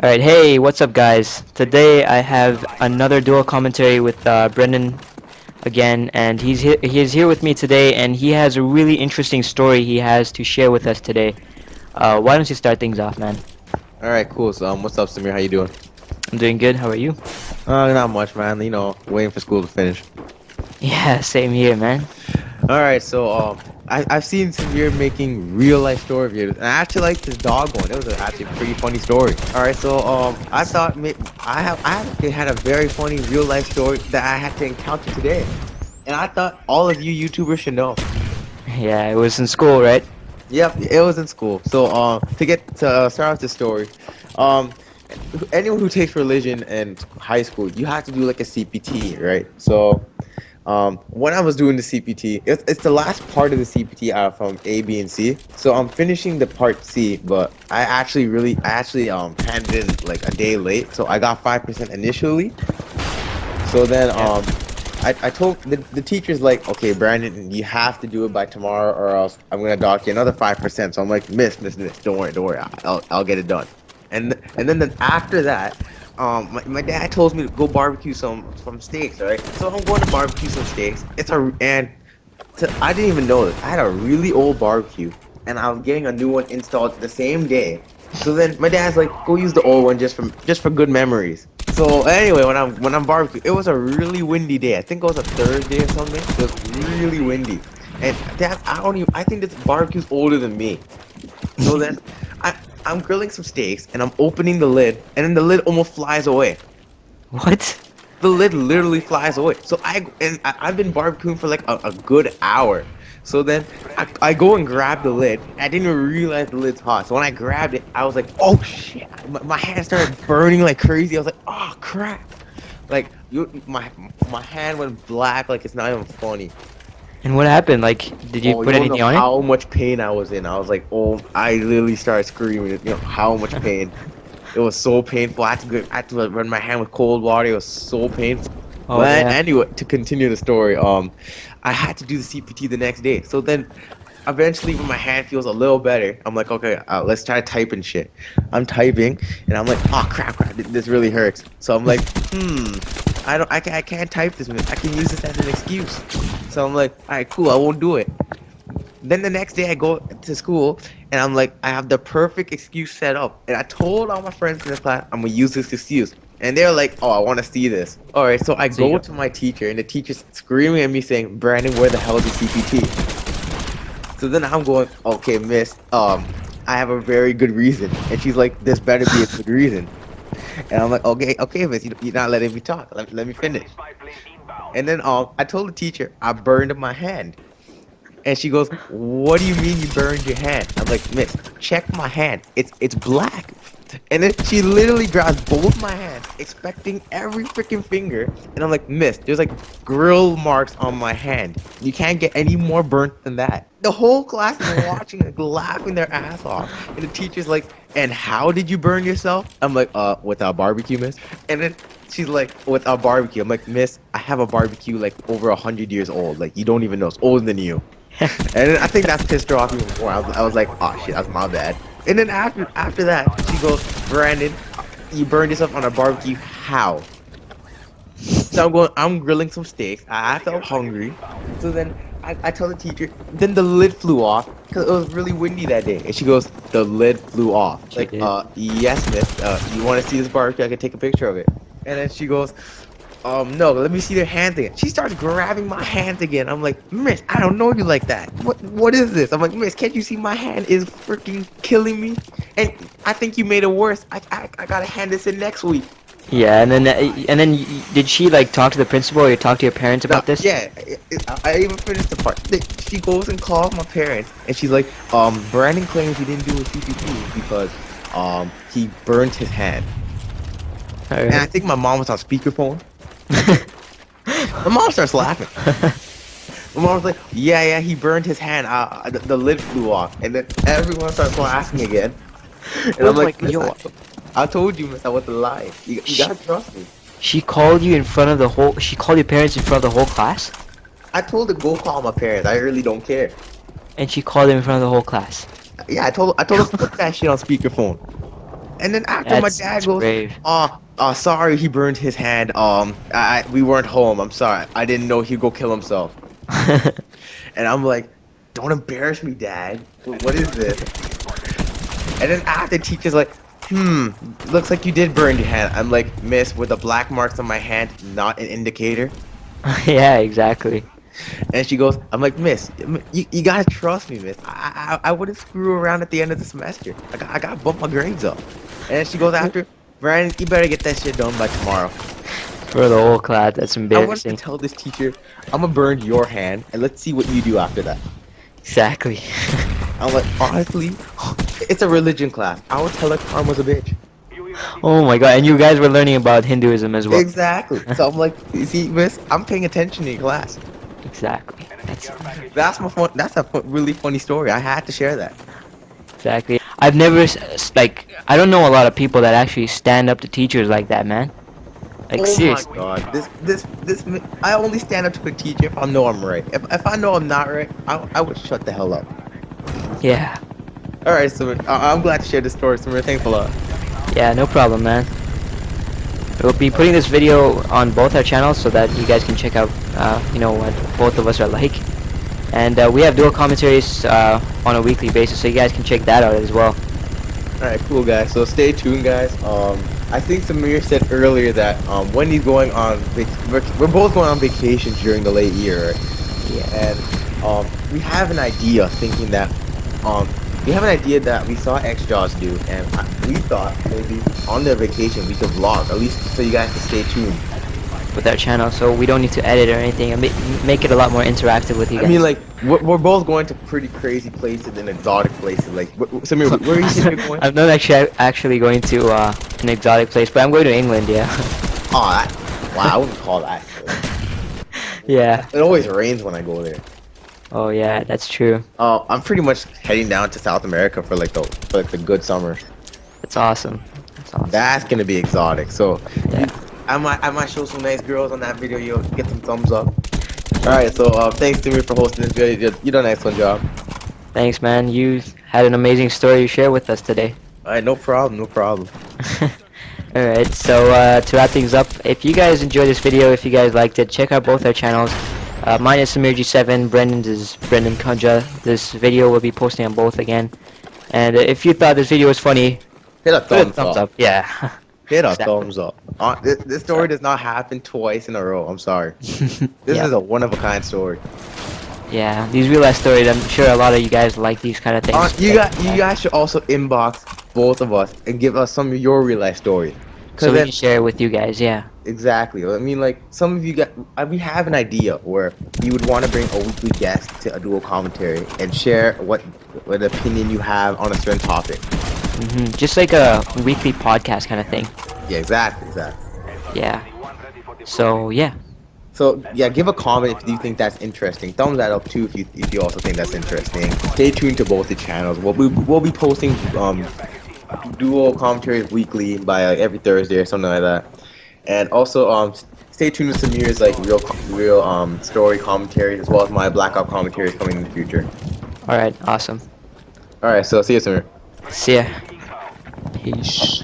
Alright, hey, what's up guys? Today I have another dual commentary with Brendan again, and he is here with me today, and he has a really interesting story he has to share with us today. Why don't you start things off, man? All right, cool. So, what's up, Samir? How you doing? I'm doing good, how are you? Not much, man. Waiting for school to finish. Yeah, same here, man. All right, so I've seen Samir making real life story videos, and I actually liked his dog one. It was actually a pretty funny story. All right, so I thought I had a very funny real life story that I had to encounter today, and I thought all of you YouTubers should know. Yeah, it was in school, right? Yep, it was in school. So start off the story, um, anyone who takes religion in high school, you have to do like a CPT, right? So. When I was doing the CPT, it's the last part of the CPT out from A, B, and C. So I'm finishing the part C, but I actually handed in like a day late, so I got 5% initially. So then I told the teacher's like, okay, Brandon, you have to do it by tomorrow, or else I'm gonna dock you another 5%. So I'm like, miss, don't worry, I'll get it done. And then after that. My dad told me to go barbecue some steaks, right? So I'm going to barbecue some steaks. I didn't even know this. I had a really old barbecue, and I was getting a new one installed the same day. So then my dad's like, go use the old one just for good memories. So anyway, when I'm barbecue, it was a really windy day. I think it was a Thursday or something. It was really windy, and Dad, I think this barbecue's older than me. So then I'm grilling some steaks and I'm opening the lid, and then the lid almost flies away. What? The lid literally flies away. So I've been barbecuing for like a good hour. So then I go and grab the lid. I didn't even realize the lid's hot. So when I grabbed it, I was like, oh shit! My hand started burning like crazy. I was like, oh crap! Like my hand went black. Like it's not even funny. And what happened? Like, did you Oh, put you don't know anything on it? how much pain I was in. I was like, oh, I literally started screaming. How much pain. It was so painful. I had to run my hand with cold water. It was so painful. Oh, But yeah. anyway, to continue the story, I had to do the CPT the next day. So then, eventually, when my hand feels a little better, I'm like, okay, let's try typing shit. I'm typing, and I'm like, oh crap, this really hurts. So I'm like, I can't type this. I can use this as an excuse. So I'm like, all right, cool, I won't do it. Then the next day I go to school, and I'm like, I have the perfect excuse set up, and I told all my friends in the class I'm gonna use this excuse, and they're like, oh, I want to see this. All right, so I go to my teacher, and the teacher's screaming at me saying, Brandon, where the hell is the CPT? So then I'm going, okay, miss, I have a very good reason, and she's like, this better be a good reason. And I'm like, okay, miss, you're not letting me talk. Let me finish. And then I told the teacher I burned my hand. And she goes, what do you mean you burned your hand? I'm like, miss, check my hand. It's black. And then she literally grabs both my hands, expecting every freaking finger. And I'm like, miss, there's like grill marks on my hand. You can't get any more burnt than that. The whole class is watching, like, laughing their ass off. And the teacher's like, and how did you burn yourself? I'm like, with a barbecue, miss. And then she's like, with a barbecue. I'm like, miss, I have a barbecue like over 100 years old. Like, you don't even know. It's older than you. And then I think that's pissed her off even more. I was like, oh shit, that's my bad. And then after that, she goes, Brandon, you burned yourself on a barbecue. How? So I'm grilling some steaks. I felt hungry. So then I tell the teacher, then the lid flew off because it was really windy that day. And she goes, the lid flew off. Like, yes, miss. You want to see this barbecue? I can take a picture of it. And then she goes, no, let me see their hands again. She starts grabbing my hands again. I'm like, miss, I don't know you like that. What is this? I'm like, miss, can't you see my hand is freaking killing me? And I think you made it worse. I gotta hand this in next week. Yeah, and then did she like talk to the principal or talk to your parents about this? Yeah, I even finished the part. She goes and calls my parents, and she's like, Brandon claims he didn't do a CPT because he burnt his hand. All right. And I think my mom was on speakerphone. My mom starts laughing. My mom was like, yeah, he burned his hand. The lid flew off. And then everyone starts laughing again. And I'm like, yo, I told you, miss, I wasn't lying. You gotta trust me. She called you in front of the whole. She called your parents in front of the whole class. I told her go call my parents. I really don't care. And she called them in front of the whole class. Yeah, I told her to put that shit on speakerphone. And then after my dad That's goes, brave. sorry, he burned his hand. We weren't home. I'm sorry. I didn't know he'd go kill himself. And I'm like, don't embarrass me, Dad. What is this? And then after, teacher's like, looks like you did burn your hand. I'm like, miss, were the black marks on my hand not an indicator? Yeah, exactly. And she goes, I'm like, miss, you gotta trust me, miss. I wouldn't screw around at the end of the semester. I gotta bump my grades up. And then she goes after, Brian, you better get that shit done by tomorrow. For the whole class, that's I wanted to embarrassing. tell this teacher, I'm gonna burn your hand, and let's see what you do after that. Exactly. I'm like, honestly, it's a religion class. I would tell her karma's a bitch. Oh my god, and you guys were learning about Hinduism as well. Exactly. So I'm like, you see, miss, I'm paying attention in your class. Exactly. That's a really funny story. I had to share that. Exactly. I've never like I don't know a lot of people that actually stand up to teachers like that, man. Like Oh seriously. my god, I only stand up to a teacher if I know I'm right. If I know I'm not right, I would shut the hell up. Yeah. Alright, Samir, I'm glad to share this story, Samir. Thanks a lot. Yeah, no problem, man. We'll be putting this video on both our channels so that you guys can check out, you know, what both of us are like. And we have dual commentaries on a weekly basis, so you guys can check that out as well. Alright, cool guys. So stay tuned, guys. I think Samir said earlier that when he's going on, we're both going on vacation during the late year, right? Yeah. And we have an idea, thinking that we saw X-Jaws do, and we thought maybe on their vacation we could vlog, at least so you guys can stay tuned. With our channel, so we don't need to edit or anything, and make it a lot more interactive with you guys. I mean, like, we're both going to pretty crazy places and exotic places. Like, Samir, where are you thinking you're going? I'm not actually going to an exotic place, but I'm going to England, yeah. Oh, wow, I wouldn't call that. Yeah. It always rains when I go there. Oh yeah, that's true. I'm pretty much heading down to South America for the good summer. That's awesome. That's awesome. That's gonna be exotic. So, Yeah. I might show some nice girls on that video. You'll get some thumbs up. All right. So, thanks to me for hosting this video. You done an excellent job. Thanks, man. You had an amazing story to share with us today. All right, no problem, no problem. Alright, so to wrap things up, if you guys enjoyed this video, if you guys liked it, check out both our channels. Mine is SamirG7, Brandon's is Brandonkunja. This video will be posting on both again. And if you thought this video was funny, Hit a thumbs thumbs up. Yeah. Hit a Exactly. thumbs up. This story does not happen twice in a row. I'm sorry. This Yeah. is a one-of-a-kind story. Yeah, these real life stories, I'm sure a lot of you guys like these kind of things. You guys should also inbox both of us and give us some of your real-life stories. So we then, can share it with you guys, yeah. exactly. I mean, like, some of you got. We have an idea where you would want to bring a weekly guest to a dual commentary and share what opinion you have on a certain topic. Just like a weekly podcast kind of thing. Yeah, exactly. Yeah. So, yeah. So yeah, give a comment if you think that's interesting. Thumbs that up too if you also think that's interesting. Stay tuned to both the channels. We'll be posting dual commentaries weekly by every Thursday or something like that. And also stay tuned to Samir's like real story commentaries as well as my Black Ops commentaries coming in the future. Alright, awesome. All right, so see you, Samir. See ya. Peace.